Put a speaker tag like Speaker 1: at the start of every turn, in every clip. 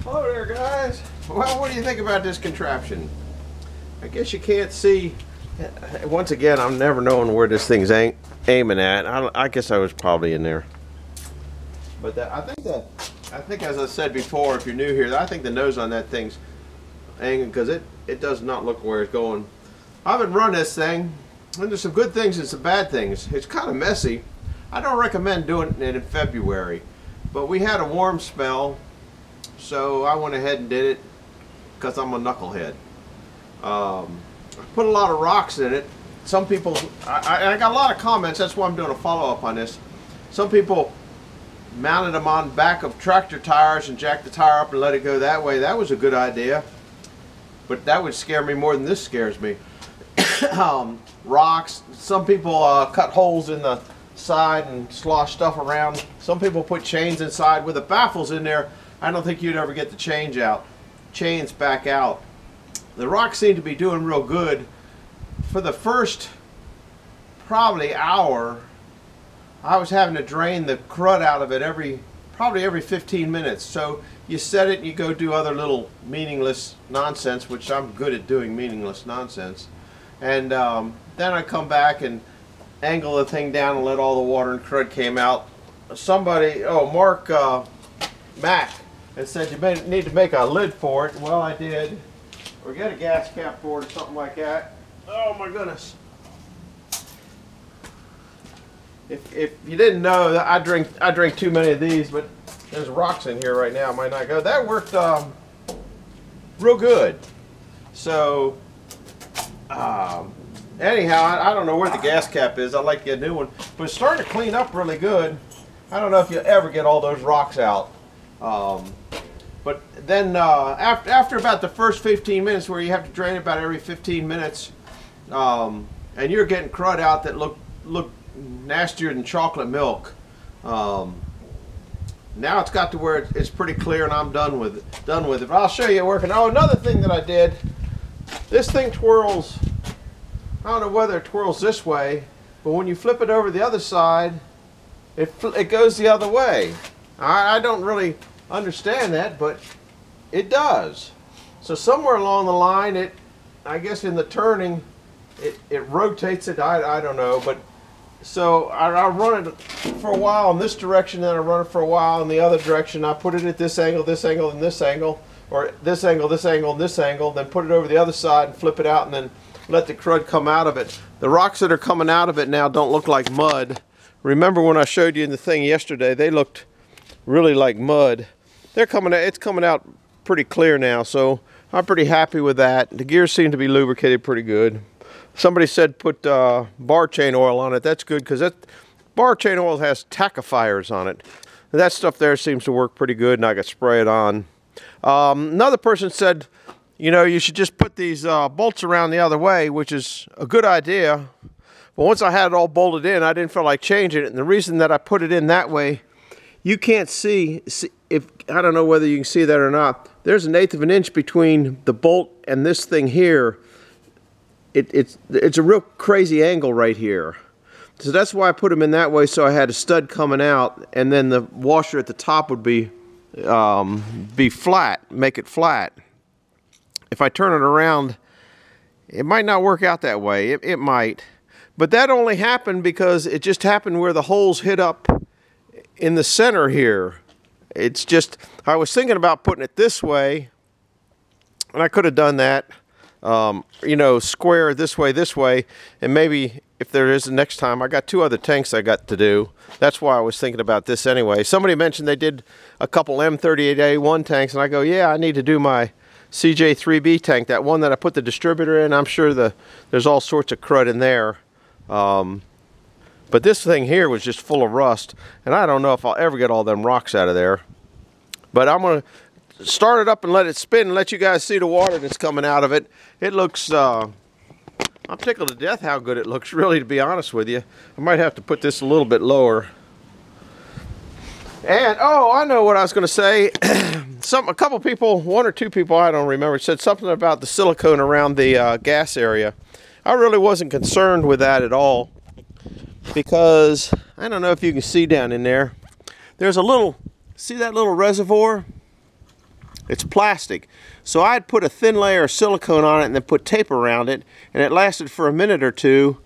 Speaker 1: Hello there, guys. Well, what do you think about this contraption? I guess you can't see. Once again, I'm never knowing where this thing's aiming at. I guess I was probably in there. But I think as I said before, if you're new here, I think the nose on that thing's angling because it does not look where it's going. I've been running this thing, and there's some good things and some bad things. It's kind of messy. I don't recommend doing it in February, but we had a warm spell. So I went ahead and did it because I'm a knucklehead. I put a lot of rocks in it. Some people, I got a lot of comments, that's why I'm doing a follow-up on this. Some people mounted them on back of tractor tires and jacked the tire up and let it go that way. That was a good idea. But that would scare me more than this scares me. Rocks. Some people cut holes in the side and slosh stuff around. Some people put chains inside with the baffles in there. I don't think you'd ever get the chains back out. The rocks seem to be doing real good. For the first probably hour, I was having to drain the crud out of it probably every 15 minutes. So you set it and you go do other little meaningless nonsense, which I'm good at doing meaningless nonsense. And then I come back and angle the thing down and let all the water and crud came out. Somebody, Mark Mack, and said you may need to make a lid for it. Well, I did. Or get a gas cap for it or something like that. Oh my goodness. If you didn't know, I drink too many of these, but there's rocks in here right now. Might not go. That worked real good. So anyhow, I don't know where the gas cap is. I'd like to get a new one, but it's starting to clean up really good. I don't know if you'll ever get all those rocks out. But then after about the first 15 minutes, where you have to drain about every 15 minutes, and you're getting crud out that look nastier than chocolate milk. Now it's got to where it's pretty clear, and I'm done with it. But I'll show you it working. Oh, another thing that I did. This thing twirls. I don't know whether it twirls this way, but when you flip it over the other side, it goes the other way. I don't really understand that, but it does. So somewhere along the line, I guess in the turning, it rotates it. I don't know, but so I run it for a while in this direction, then I run it for a while in the other direction. I put it at this angle, and this angle, or this angle, and this angle, then put it over the other side and flip it out, and then let the crud come out of it. The rocks that are coming out of it now don't look like mud. Remember when I showed you in the thing yesterday, they looked really like mud. It's coming out pretty clear now, so I'm pretty happy with that. The gears seem to be lubricated pretty good. Somebody said put bar chain oil on it. That's good because that bar chain oil has tackifiers on it. That stuff there seems to work pretty good, and I could spray it on. Another person said, you should just put these bolts around the other way, which is a good idea. But once I had it all bolted in, I didn't feel like changing it. And the reason that I put it in that way, you can't see if I don't know whether you can see that or not. There's 1/8 of an inch between the bolt and this thing here. It's a real crazy angle right here. So that's why I put them in that way, so I had a stud coming out, and then the washer at the top would be flat, make it flat. If I turn it around, it might not work out that way. It might. But that only happened because it just happened where the holes hit up in the center here. It's just, I was thinking about putting it this way, and I could have done that, square this way, and maybe if there is the next time, I got 2 other tanks I got to do. That's why I was thinking about this anyway. Somebody mentioned they did a couple M38A1 tanks, and I go, yeah, I need to do my CJ3B tank, that one that I put the distributor in. I'm sure there's all sorts of crud in there. But this thing here was just full of rust, and I don't know if I'll ever get all them rocks out of there. But I'm going to start it up and let it spin and let you guys see the water that's coming out of it. It looks, I'm tickled to death how good it looks, really, to be honest with you. I might have to put this a little bit lower. And, I know what I was going to say. A couple people, 1 or 2 people, I don't remember, said something about the silicone around the gas area. I really wasn't concerned with that at all, because I don't know if you can see down in there. There's a little, see that little reservoir? It's plastic. So I'd put a thin layer of silicone on it and then put tape around it, and it lasted for a minute or two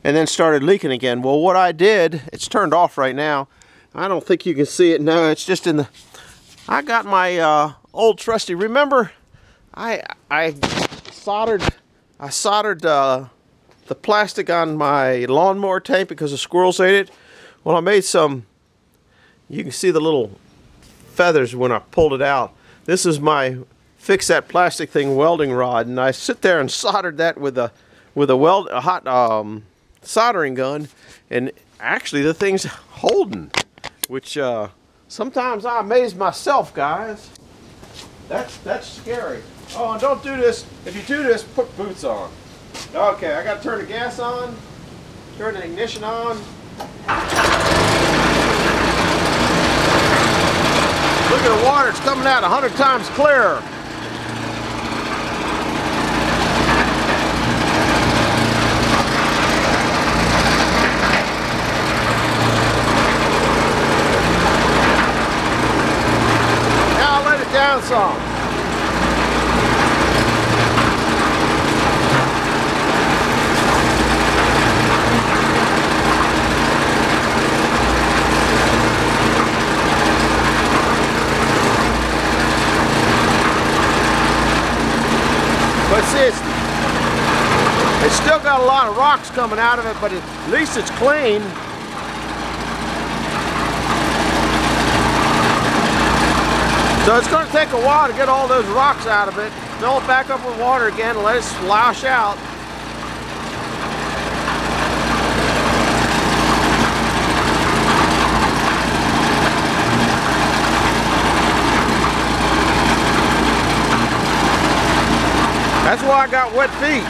Speaker 1: and then started leaking again. Well, what I did, it's turned off right now. I don't think you can see it. No, it's just in the, I got my old trusty, remember I soldered the plastic on my lawnmower tank because the squirrels ate it. Well, I made some, you can see the little feathers when I pulled it out. This is my fix that plastic thing welding rod, and I sit there and soldered that with a hot soldering gun, and actually the thing's holding, which sometimes I amaze myself, guys. That's scary. Oh, and don't do this. If you do this, put boots on. Okay, I got to turn the gas on, turn the ignition on. Look at the water, it's coming out 100 times clearer. Now I'll let it down some. But see, it's still got a lot of rocks coming out of it, but at least it's clean. So it's going to take a while to get all those rocks out of it. Fill it back up with water again and let it slosh out. That's why I got wet feet.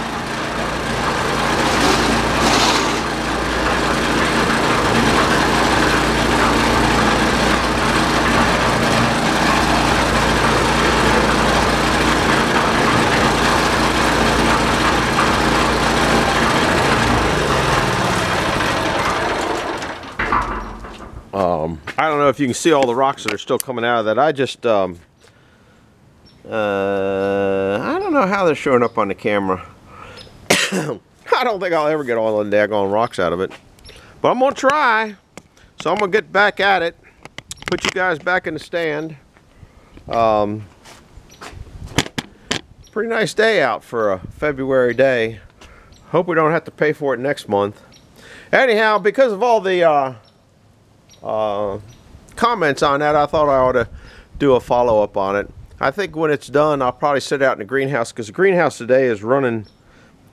Speaker 1: I don't know if you can see all the rocks that are still coming out of that. I just I don't know how they're showing up on the camera. I don't think I'll ever get all the daggone rocks out of it. But I'm going to try. So I'm going to get back at it. Put you guys back in the stand. Pretty nice day out for a February day. Hope we don't have to pay for it next month. Anyhow, because of all the comments on that, I thought I ought to do a follow-up on it. I think when it's done, I'll probably sit out in the greenhouse, because the greenhouse today is running,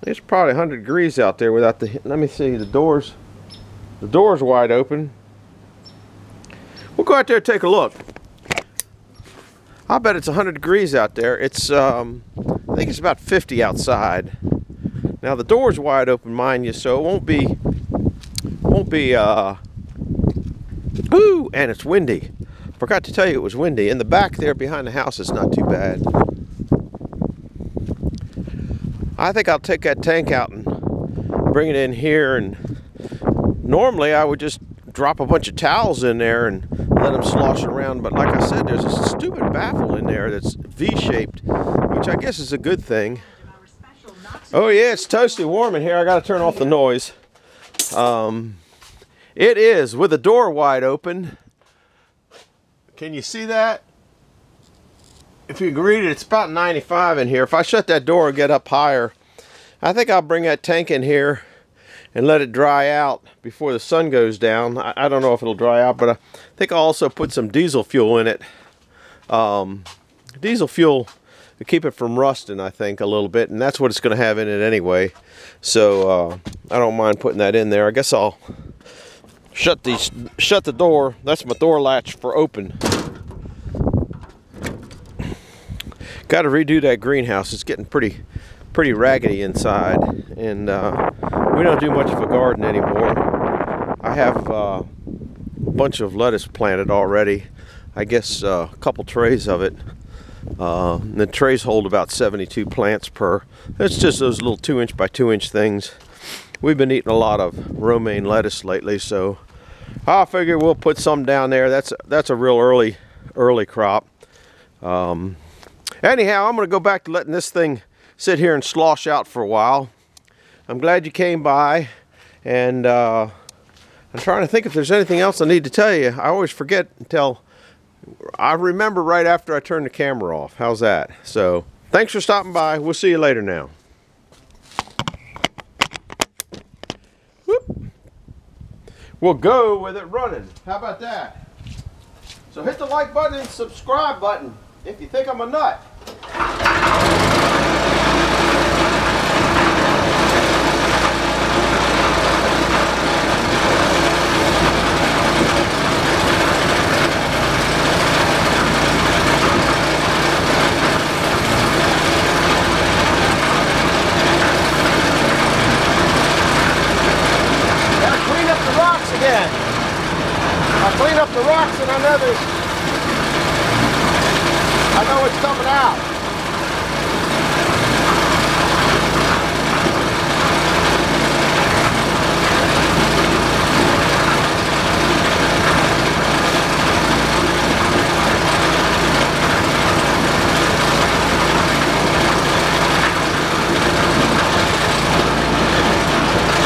Speaker 1: it's probably 100 degrees out there without the, let me see, the door's wide open. We'll go out there and take a look. I bet it's 100 degrees out there. It's, I think it's about 50 outside. Now the door's wide open, mind you, so it won't be, ooh, and it's windy. Forgot to tell you it was windy. In the back there behind the house is not too bad. I think I'll take that tank out and bring it in here, and normally I would just drop a bunch of towels in there and let them slosh around, but like I said, there's a stupid baffle in there that's V-shaped, which I guess is a good thing. Oh yeah, it's toasty warm in here. I gotta turn off the noise. It is, with the door wide open. Can you see that? If you can read it, it's about 95 in here. If I shut that door and get up higher, I think I'll bring that tank in here and let it dry out before the sun goes down. I don't know if it'll dry out, but I think I'll also put some diesel fuel in it. Diesel fuel to keep it from rusting, I think, a little bit, and that's what it's going to have in it anyway. So I don't mind putting that in there. I guess I'll shut the door. That's my door latch for open. Got to redo that greenhouse. It's getting pretty raggedy inside, and we don't do much of a garden anymore. I have a bunch of lettuce planted already. I guess a couple trays of it. The trays hold about 72 plants per. It's just those little 2-inch by 2-inch things. We've been eating a lot of romaine lettuce lately, so I figure we'll put some down there. That's a real early crop. Anyhow, I'm going to go back to letting this thing sit here and slosh out for a while. I'm glad you came by, and I'm trying to think if there's anything else I need to tell you. I always forget until I remember right after I turn the camera off. How's that? So, thanks for stopping by. We'll see you later now. Whoop. We'll go with it running. How about that? So hit the like button and subscribe button if you think I'm a nut. Again. I clean up the rocks and I know it's coming out.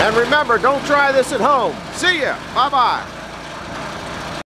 Speaker 1: And remember, don't try this at home. See ya. Bye-bye.